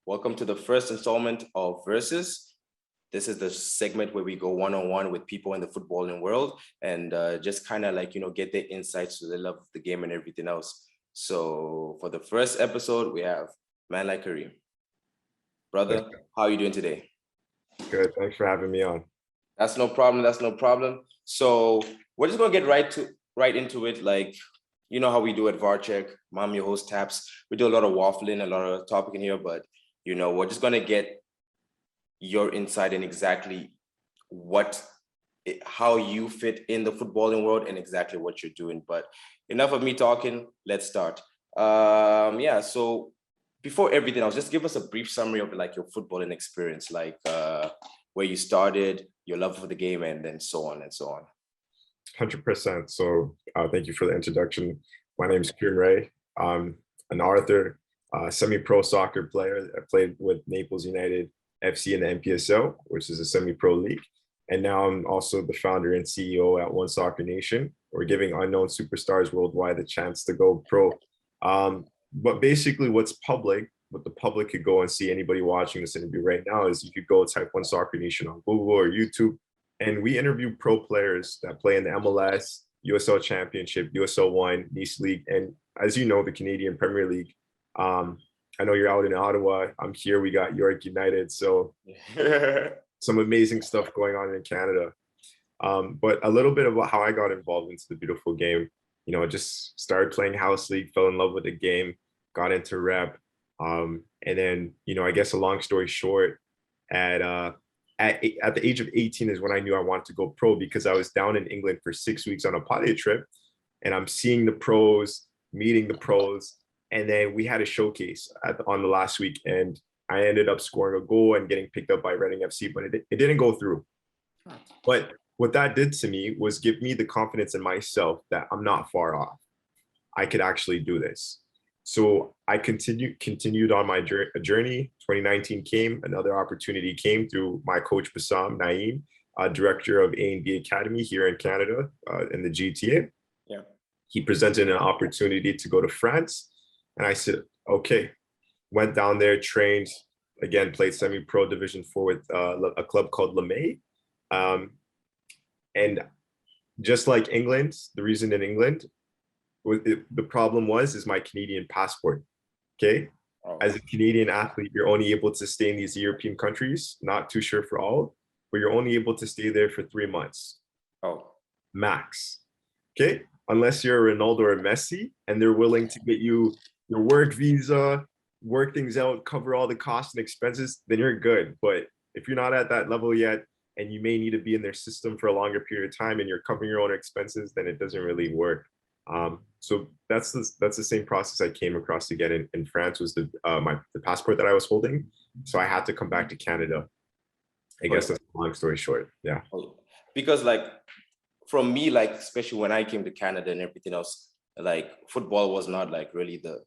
Welcome to the first installment of Versus. This is the segment where we go one-on-one with people in the footballing world and just kind of get their insights to the love of the game and everything else. So for the first episode, we have man like Kareem. Brother, how are you doing today? Good. Thanks for having me on. That's no problem. That's no problem. So we're just gonna get right into it. Like, you know how we do at VARCheck. Mom, your host taps. We do a lot of waffling, a lot of topic in here, but we're just gonna get your insight in exactly how you fit in the footballing world and exactly what you're doing. But enough of me talking. Let's start. Yeah. So before everything else, just give us a brief summary of your footballing experience, where you started, your love for the game, and then so on and so on. 100%. So thank you for the introduction. My name is Kareem Rae. I'm an author, semi-pro soccer player. I played with Naples United FC in the NPSL, which is a semi-pro league. And now I'm also the founder and CEO at One Soccer Nation. We're giving unknown superstars worldwide the chance to go pro. But basically what the public could go and see, anybody watching this interview right now, is you could go type One Soccer Nation on Google or YouTube. And we interview pro players that play in the MLS, USL Championship, USL One, Nice League, and as you know, the Canadian Premier League. I know you're out in Ottawa. I'm here. We got York United. So some amazing stuff going on in Canada. But a little bit about how I got involved into the beautiful game. Just started playing house league, fell in love with the game, got into rep. And then, I guess a long story short, at the age of 18 is when I knew I wanted to go pro, because I was down in England for 6 weeks on a potty trip, and I'm seeing the pros, meeting the pros. And then we had a showcase on the last week, and I ended up scoring a goal and getting picked up by Reading FC, but it didn't go through. But what that did to me was give me the confidence in myself that I'm not far off. I could actually do this. So I continued on my journey. 2019 came, another opportunity came through my coach, Bassam Naeem, director of A&B Academy here in Canada, in the GTA. Yeah. He presented an opportunity to go to France. And I said, okay, went down there, trained, again, played semi-pro Division 4 with a club called LeMay. And just like England, the reason in England, the problem is my Canadian passport. Okay. Oh. As a Canadian athlete, you're only able to stay in these European countries, not too sure for all, but you're only able to stay there for 3 months. Oh, max. Okay. Unless you're a Ronaldo or Messi and they're willing to get you your work visa, work things out, cover all the costs and expenses, then you're good. But if you're not at that level yet, and you may need to be in their system for a longer period of time and you're covering your own expenses, then it doesn't really work. So that's the same process I came across to get in France, was the passport that I was holding. So I had to come back to Canada. I guess that's a long story short. Yeah. Because from me, especially when I came to Canada and everything else, football was not really the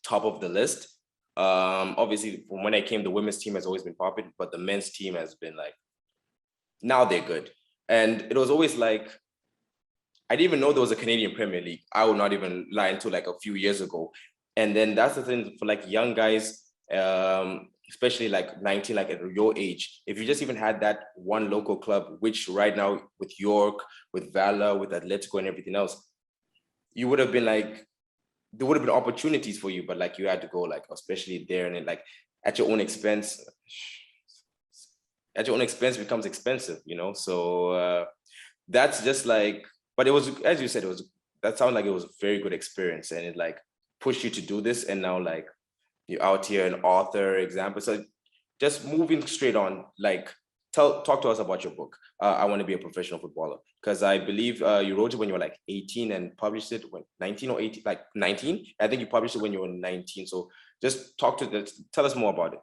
top of the list. Obviously from when I came, the women's team has always been popular, but the men's team has been now they're good. And it was always I didn't even know there was a Canadian Premier League. I would not even lie, until a few years ago. And then that's the thing for young guys, especially 19, at your age, if you just even had that one local club, which right now with York, with Valor, with Atletico and everything else, you would have been there would have been opportunities for you, but you had to go especially there, and then at your own expense. At your own expense becomes expensive, So that's just but it was, as you said, that sounded like it was a very good experience, and it pushed you to do this. And now you're out here, an author, example. So just moving straight on, talk to us about your book. I Want to Be a Professional Footballer, because I believe you wrote it when you were 18 and published it when 19 or 18, 19. I think you published it when you were 19. So just tell us more about it.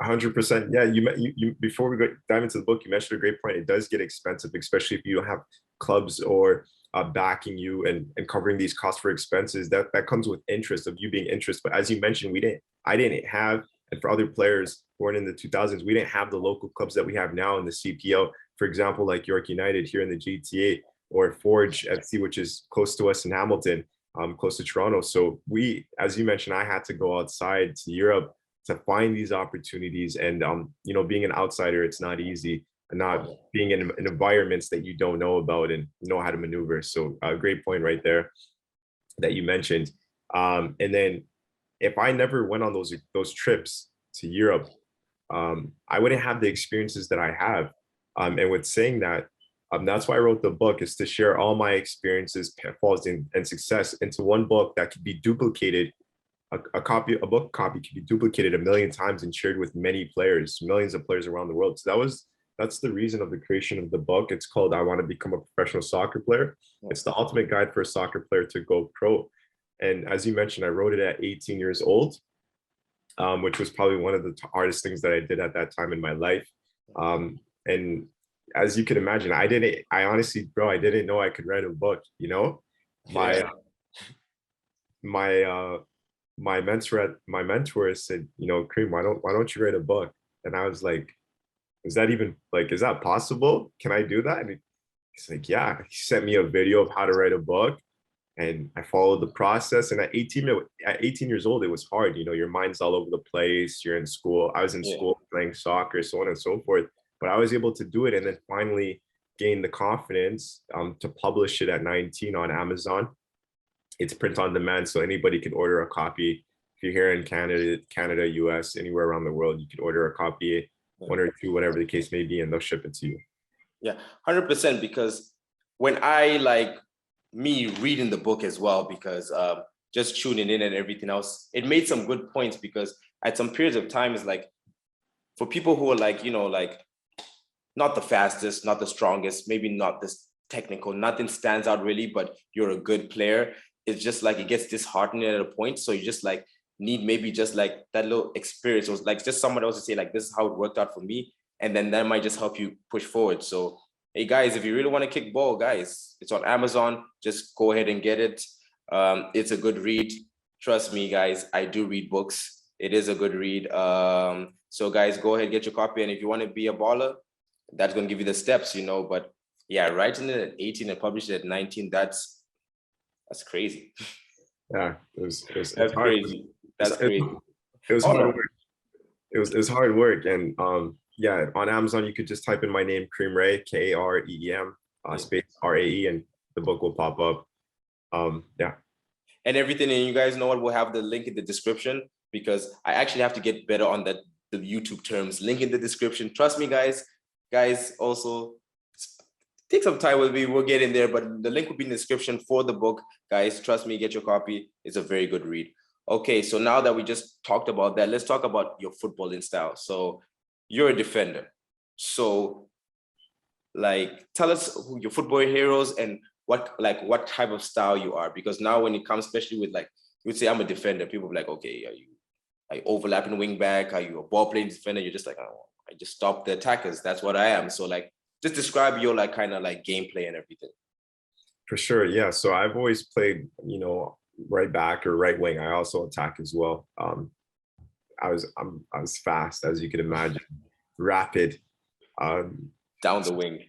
100%. Yeah, you before we dive into the book, you mentioned a great point. It does get expensive, especially if you don't have clubs or backing you and covering these costs for expenses. That comes with interest, of you being interested. But as you mentioned, I didn't have, and for other players born in the 2000s, we didn't have the local clubs that we have now in the CPL. For example, like York United here in the GTA, or Forge FC, which is close to us in Hamilton, close to Toronto. So as you mentioned, I had to go outside to Europe, to find these opportunities. And you know, being an outsider, it's not easy, and not being in environments that you don't know about and know how to maneuver. So a great point right there that you mentioned. And then if I never went on those trips to Europe, I wouldn't have the experiences that I have. And with saying that, that's why I wrote the book, is to share all my experiences, pitfalls, and success into one book that could be duplicated. A book copy could be duplicated a million times and shared with many players, millions of players around the world. So that's the reason of the creation of the book. It's called "I Want to Become a Professional Soccer Player." It's the ultimate guide for a soccer player to go pro. And as you mentioned, I wrote it at 18 years old, which was probably one of the hardest things that I did at that time in my life. And as you can imagine, I honestly, bro, I didn't know I could write a book, you know? My, Yeah. my mentor said, you know, Kareem, why don't you write a book? And I was like, is that possible? Can I do that? And he's like, yeah. He sent me a video of how to write a book, and I followed the process. And at 18 years old, it was hard. You know, your mind's all over the place. You're in school. I was in Yeah. school playing soccer, so on and so forth. But I was able to do it, and then finally gain the confidence to publish it at 19 on Amazon. It's print on demand, so anybody can order a copy. If you're here in Canada, US, anywhere around the world, you can order a copy, one or two, whatever the case may be, and they'll ship it to you. Yeah, 100%. Because when I me reading the book as well, because just tuning in and everything else, it made some good points. Because at some periods of time, it's like for people who are not the fastest, not the strongest, maybe not this technical, nothing stands out really, but you're a good player. It's just like it gets disheartening at a point. So you just need maybe just that little experience, or just someone else to say this is how it worked out for me, and then that might just help you push forward. So hey guys, if you really want to kick ball, guys, it's on Amazon. Just go ahead and get it. It's a good read. Trust me, guys, I do read books. It is a good read. So guys, go ahead, get your copy, and if you want to be a baller, that's going to give you the steps, but yeah, writing it at 18 and publishing it at 19, that's crazy. Yeah, it's That's hard. crazy. That's crazy. It was Oh hard no. work. It was hard work. And yeah, on Amazon, you could just type in my name, Kareem Rae, Kareem, space Rae, and the book will pop up. Yeah. And everything, and you guys know what, we'll have the link in the description, because I actually have to get better on the YouTube terms. Link in the description. Trust me, guys. Guys, also take some time with me. We'll get in there, but the link will be in the description for the book. Guys, trust me, get your copy. It's a very good read. Okay, so now that we just talked about that, let's talk about your footballing style. So you're a defender. So tell us who your football heroes and what type of style you are. Because now when it comes, especially with you would say I'm a defender, people be like, okay, are you overlapping wing back? Are you a ball playing defender? You're just oh, I just stop the attackers. That's what I am. So just describe your kind of gameplay and everything. For sure. Yeah. So I've always played, right back or right wing. I also attack as well. I was fast, as you can imagine, rapid. Down the wing.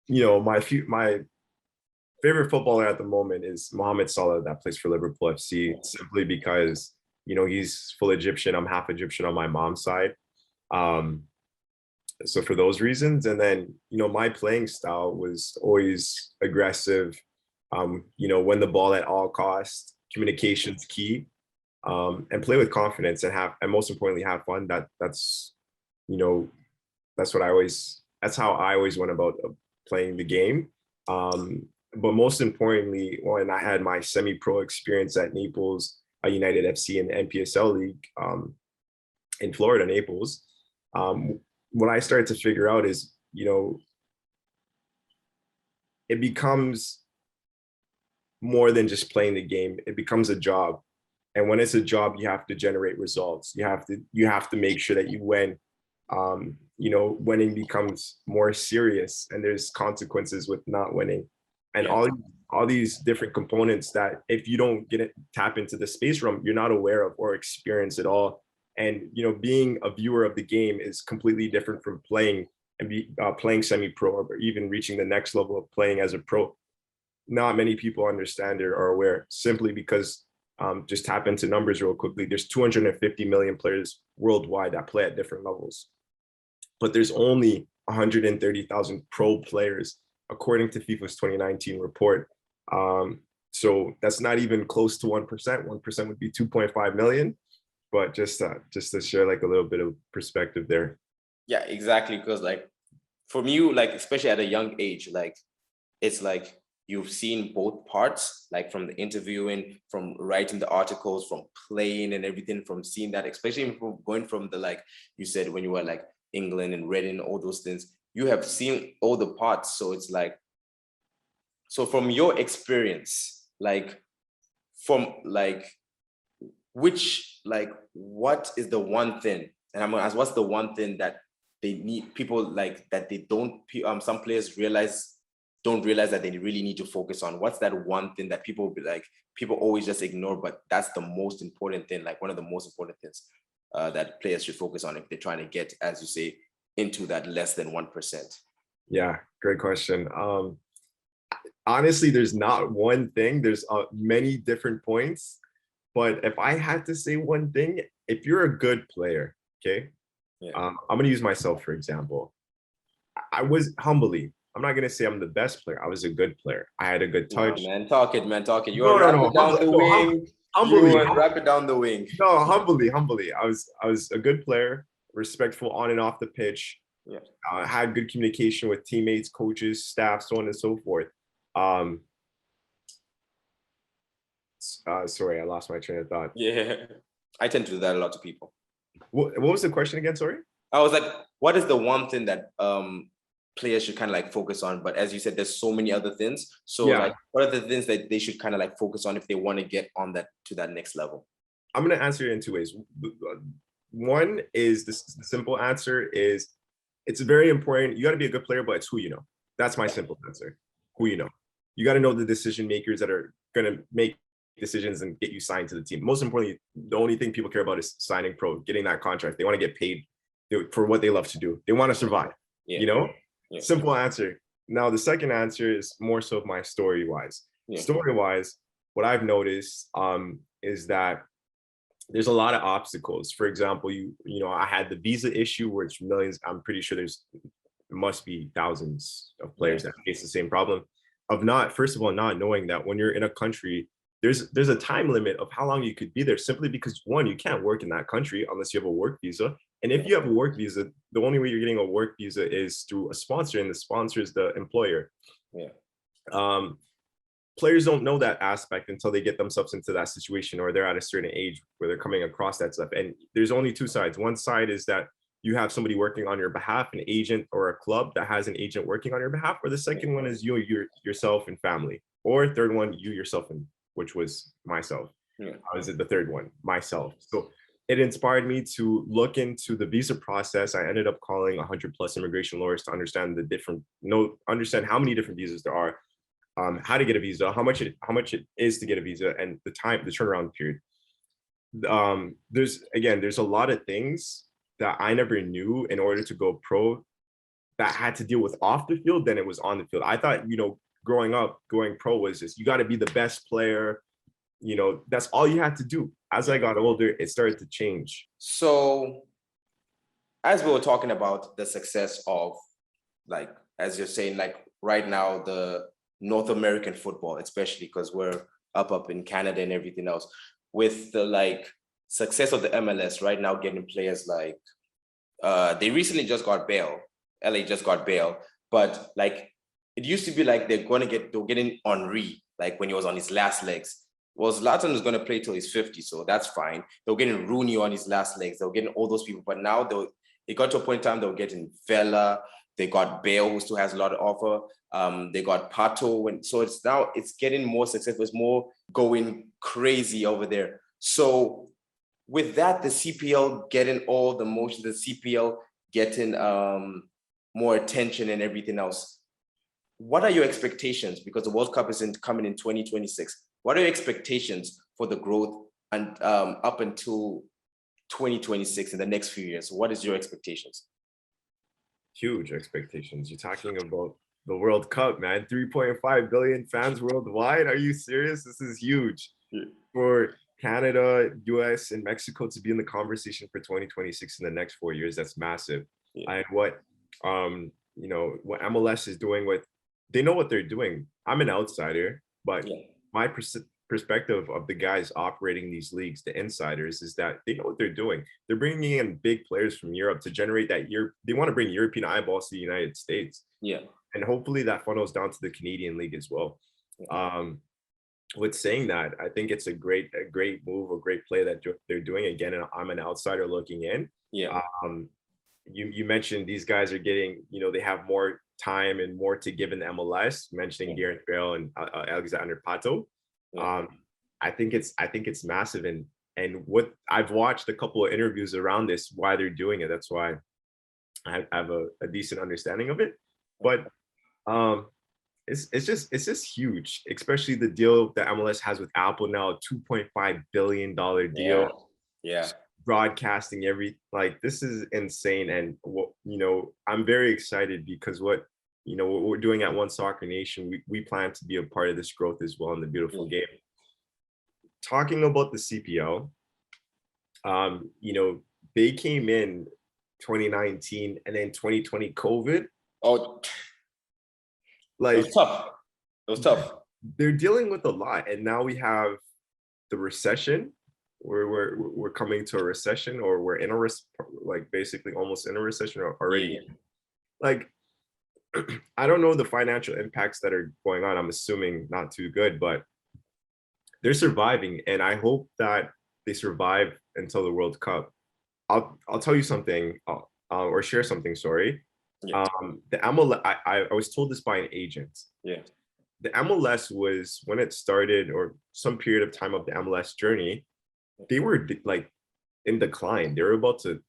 My favorite footballer at the moment is Mohamed Salah, that plays for Liverpool FC, simply because he's full Egyptian. I'm half Egyptian on my mom's side. So for those reasons, and then my playing style was always aggressive. Win the ball at all costs. Communication's key, and play with confidence, and most importantly have fun. That's how I always went about playing the game. But most importantly, when I had my semi-pro experience at Naples United FC in the NPSL League in Florida, Naples, what I started to figure out is, it becomes more than just playing the game. It becomes a job. And when it's a job, you have to generate results. You have to make sure that you win. Winning becomes more serious, and there's consequences with not winning. And all these different components that if you don't tap into the space room, you're not aware of or experience at all. And being a viewer of the game is completely different from playing playing semi-pro, or even reaching the next level of playing as a pro. Not many people understand or are aware, simply because just tap into numbers real quickly. There's 250 million players worldwide that play at different levels, but there's only 130,000 pro players, according to FIFA's 2019 report. So that's not even close to 1%. 1% would be 2.5 million. But just to share like a little bit of perspective there. Yeah, exactly. Because like from you, like especially at a young age, like it's like you've seen both parts, like from the interviewing, from writing the articles, from playing and everything, from seeing that, especially from going from the, like you said, when you were like England and Reading, all those things, you have seen all the parts. So it's like, so from your experience, like from like which, like what is the one thing, and I'm gonna ask, what's the one thing that they need, people like that they don't, some players don't realize that they really need to focus on? What's that one thing that people be like, people always just ignore, but that's the most important thing, like one of the most important things that players should focus on if they're trying to get, as you say, into that less than 1%? Yeah, great question. Honestly, there's not one thing. There's many different points. But if I had to say one thing, if you're a good player, okay, Yeah. I'm going to use myself, for example. I was humbly, I'm not going to say I'm the best player. I was a good player. I had a good touch. No, man, talk it, man, talk it. You No, want to no, wrap no, it down the wing. You humbly, want to wrap it down the wing. no, humbly. I was a good player, respectful on and off the pitch. Yeah. Had good communication with teammates, coaches, staff, so on and so forth. Sorry, I lost my train of thought. Yeah, I tend to do that a lot to people. What was the question again? Sorry. I was like, what is the one thing that players should kind of like focus on? But as you said, there's so many other things. So Yeah. like, what are the things that they should kind of like focus on if they want to get on that, to that next level? I'm going to answer it in two ways. One is the simple answer is it's very important. You got to be a good player, but it's who you know. That's my simple answer. Who you know. You got to know the decision makers that are going to make decisions and get you signed to the team. Most importantly, the only thing people care about is signing pro, getting that contract. They want to get paid for what they love to do. They want to survive. Yeah. You know, Yeah. Simple answer. Now, the second answer is more so of my story wise. Yeah. Story wise, what I've noticed is that there's a lot of obstacles. For example, I had the visa issue, which millions, I'm pretty sure must be thousands of players that face the same problem of first of all, not knowing that when you're in a country, there's a time limit of how long you could be there, simply because one, you can't work in that country unless you have a work visa. And if you have a work visa, the only way you're getting a work visa is through a sponsor, and the sponsor is the employer. Yeah. Players don't know that aspect until they get themselves into that situation, or they're at a certain age where they're coming across that stuff. And there's only two sides. One side is that you have somebody working on your behalf, an agent or a club that has an agent working on your behalf, or the second one is yourself and family, or third one, you yourself, and which was myself. I was at the third one, myself. So it inspired me to look into the visa process. I ended up calling 100+ immigration lawyers to understand understand how many different visas there are, how to get a visa, how much it is to get a visa, and the turnaround period. There's a lot of things that I never knew in order to go pro that had to deal with off the field than it was on the field. I thought, growing up, going pro was just, you got to be the best player. That's all you had to do. As I got older, it started to change. So as we were talking about the success of, like, as you're saying, like right now, the North American football, especially because we're up in Canada and everything else, with the like success of the MLS right now, getting players like, they recently just got Bale. LA just got Bale, but like it used to be like they're getting Henry, like when he was on his last legs. Well, Zlatan is going to play till he's 50, so that's fine. They were getting Rooney on his last legs. They were getting all those people, but now it got to a point in time they were getting Vela. They got Bale, who still has a lot to offer. They got Pato, so it's getting more successful. It's more going crazy over there. So with that, the CPL getting all the motion, the CPL getting more attention and everything else. What are your expectations? Because the World Cup is coming in 2026. What are your expectations for the growth and up until 2026 in the next few years? What is your expectations? Huge expectations. You're talking about the World Cup, man. 3.5 billion fans worldwide. Are you serious? This is huge. Yeah. For Canada, US, and Mexico to be in the conversation for 2026 in the next 4 years, that's massive. Yeah. And what what MLS is doing with, they know what they're doing. I'm an outsider, but Yeah. my perspective of the guys operating these leagues, the insiders, is that they know what they're doing. They're bringing in big players from Europe to generate that year. They want to bring European eyeballs to the United States. Yeah. And hopefully that funnels down to the Canadian league as well. With saying that, I think it's a great move, a great play that they're doing. Again, and I'm an outsider looking in. Yeah. You mentioned these guys are getting, they have more time and more to give in the MLS, mentioning Gareth Bale and Alexander Pato. Yeah. I think it's massive. And what I've watched a couple of interviews around this, why they're doing it. That's why I have a decent understanding of it. But it's just huge, especially the deal that MLS has with Apple now, a $2.5 billion deal. Yeah. Broadcasting this is insane. And I'm very excited because what we're doing at One Soccer Nation, we plan to be a part of this growth as well in the beautiful game. Talking about the CPL, they came in 2019 and then 2020 COVID. Oh, it was tough. It was tough. They're dealing with a lot, and now we have the recession. We're coming to a recession, or we're in a basically almost in a recession already. I don't know the financial impacts that are going on. I'm assuming not too good, but they're surviving, and I hope that they survive until the World Cup. I'll tell you something, or share something. Sorry. Yeah. The MLS, I was told this by an agent. Yeah. The MLS was, when it started, or some period of time of the MLS journey, they were in decline. The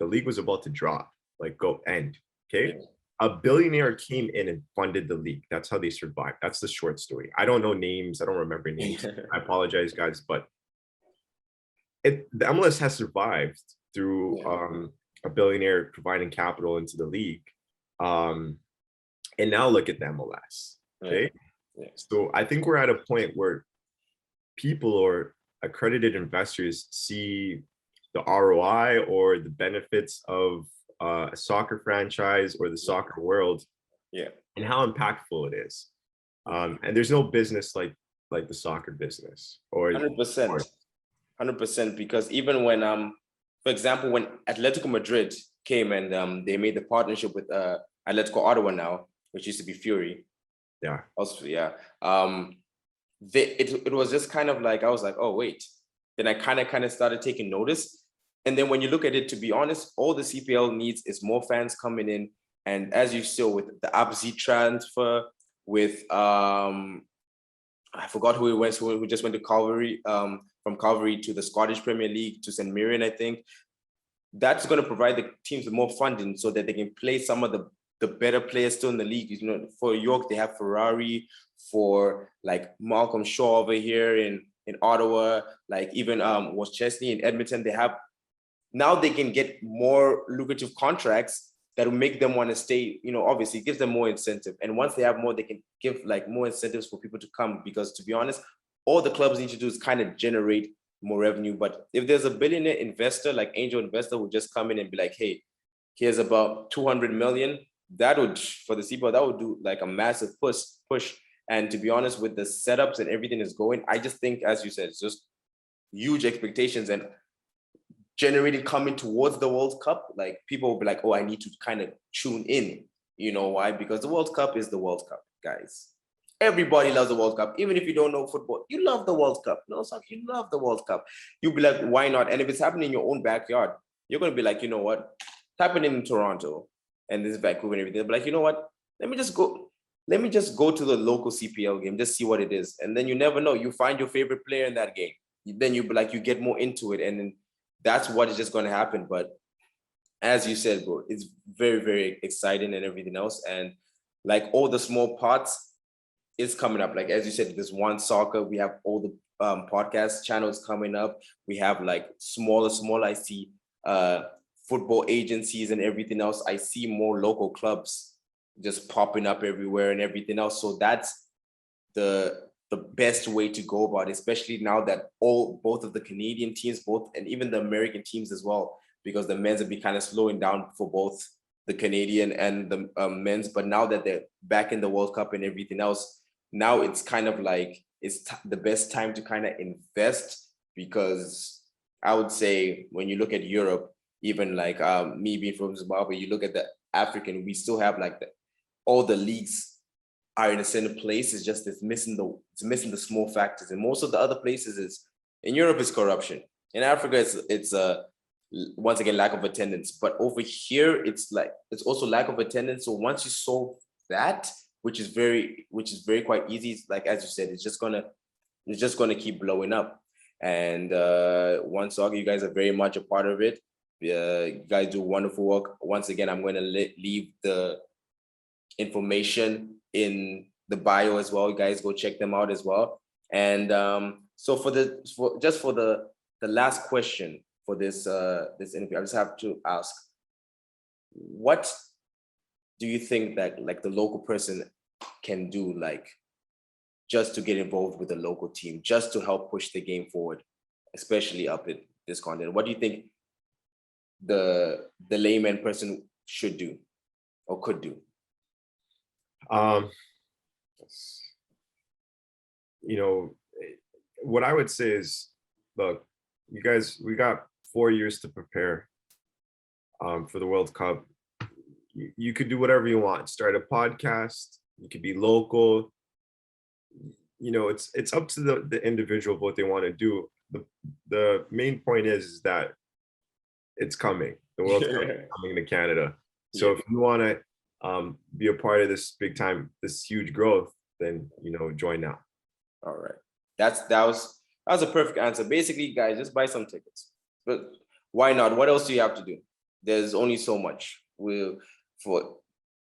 league was about to drop, go end. Okay. Yeah. A billionaire came in and funded the league. That's how they survived. That's the short story. I don't know names. I don't remember names. I apologize, guys, but the MLS has survived through a billionaire providing capital into the league. And now look at the MLS. Okay. Yeah. So I think we're at a point where people or accredited investors see the ROI or the benefits of a soccer franchise or the soccer world, and how impactful it is. And there's no business like the soccer business. Or 100%, because even when for example, when Atletico Madrid came and they made the partnership with Atletico Ottawa now, which used to be Fury. Yeah. Also, yeah. It was just kind of like, I was like, oh wait. Then I kind of started taking notice. And then when you look at it, to be honest, all the CPL needs is more fans coming in. And as you saw with the Abzi transfer, with I forgot who it was, who just went to Calvary, from Calvary to the Scottish Premier League to St. Mirren, I think. That's going to provide the teams with more funding so that they can play some of the better players still in the league. For York, they have Ferrari. For Malcolm Shaw over here in Ottawa, even was Chesney in Edmonton, they have, now they can get more lucrative contracts that will make them want to stay. Obviously it gives them more incentive. And once they have more, they can give more incentives for people to come, because to be honest, all the clubs need to do is kind of generate more revenue. But if there's a billionaire investor, like angel investor, who just come in and be like, hey, here's about 200 million, that would, for the CPL, that would do a massive push. And to be honest, with the setups and everything is going, I just think, as you said, it's just huge expectations and generating coming towards the World Cup. People will be like, oh, I need to kind of tune in. You know why? Because the World Cup is the World Cup, guys. Everybody loves the World Cup. Even if you don't know football, you love the World Cup. No, soccer, you love the World Cup. You'll be like, why not? And if it's happening in your own backyard, you're going to be like, you know what? It's happening in Toronto and this is Vancouver and everything. But you know what? Let me just go to the local CPL game, just see what it is. And then you never know. You find your favorite player in that game. Then you get more into it. And then that's what is just going to happen. But as you said, bro, it's very, very exciting and everything else. And all the small parts is coming up. As you said, there's One Soccer. We have all the podcast channels coming up. We have small, I see football agencies and everything else. I see more local clubs just popping up everywhere and everything else. So that's the the best way to go about it, especially now that both of the Canadian teams, both and even the American teams as well, because the men's have been kind of slowing down for both the Canadian and the men's. But now that they're back in the World Cup and everything else, now it's kind of like it's the best time to kind of invest, because I would say when you look at Europe, even like me being from Zimbabwe, you look at the African, we still have like all the leagues are in a certain place. It's just it's missing the small factors. And most of the other places is in Europe is corruption. In Africa, it's once again lack of attendance. But over here, it's also lack of attendance. So once you solve that, which is very quite easy, it's like as you said, it's just gonna keep blowing up. And One Soccer, you guys are very much a part of it. You guys do wonderful work. Once again, I'm going to leave the information in the bio as well. You guys go check them out as well. And so for the last question for this interview, I just have to ask, what do you think that like the local person can do, like just to get involved with the local team, just to help push the game forward, especially up in this continent? What do you think the layman person should do or could do? You know, what I would say is, look, you guys, we got 4 years to prepare for the World Cup. You could do whatever you want. Start a podcast. You could be local. You know, it's up to the individual what they want to do. The main point is that it's coming. The World Cup is coming to Canada. So if you want to be a part of this big time, this huge growth, then join now. All right, that was a perfect answer. Basically, guys, just buy some tickets. But why not? What else do you have to do? There's only so much. For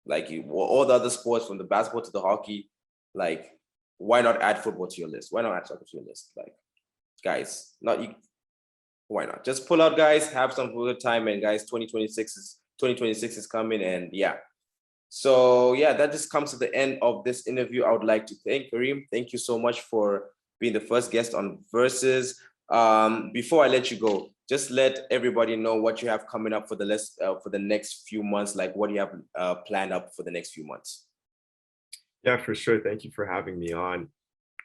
like all the other sports, from the basketball to the hockey, like why not add football to your list? Why not add soccer to your list? Like, guys, why not? Just pull out, guys, have some good time, and guys, 2026 is coming, and yeah. So yeah, that just comes to the end of this interview. I would like to thank Kareem. Thank you so much for being the first guest on Versus. Before I let you go, just let everybody know what you have coming up for the next few months. Like, what do you have planned up for the next few months? Yeah, for sure. Thank you for having me on.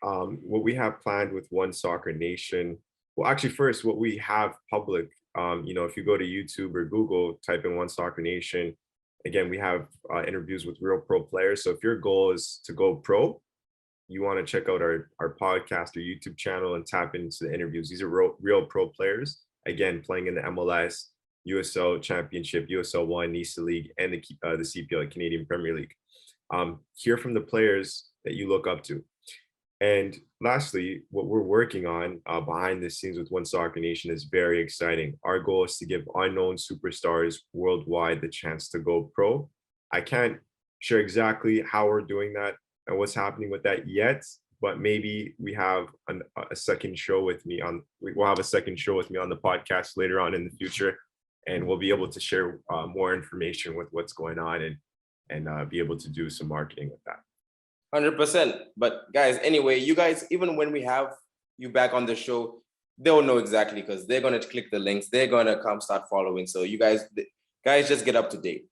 What we have planned with One Soccer Nation. Well, actually, first, what we have public. If you go to YouTube or Google, type in One Soccer Nation. Again, we have interviews with real pro players. So if your goal is to go pro, you want to check out our podcast or YouTube channel and tap into the interviews. These are real pro players, again, playing in the MLS, USL Championship, USL 1, NISA League, and the CPL, Canadian Premier League. Hear from the players that you look up to. And lastly, what we're working on behind the scenes with One Soccer Nation is very exciting. Our goal is to give unknown superstars worldwide the chance to go pro. I can't share exactly how we're doing that and what's happening with that yet, but maybe we have a second show with me on. We'll have a second show with me on the podcast later on in the future, and we'll be able to share more information with what's going on and be able to do some marketing with that. 100%. But guys, anyway, you guys, even when we have you back on the show, they'll know exactly, because they're gonna click the links. They're gonna come start following. So you guys just get up to date.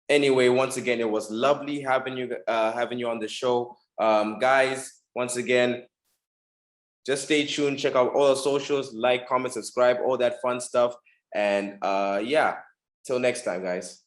Anyway, once again, it was lovely having you on the show, guys. Once again, just stay tuned. Check out all the socials, like, comment, subscribe, all that fun stuff. And yeah, till next time, guys.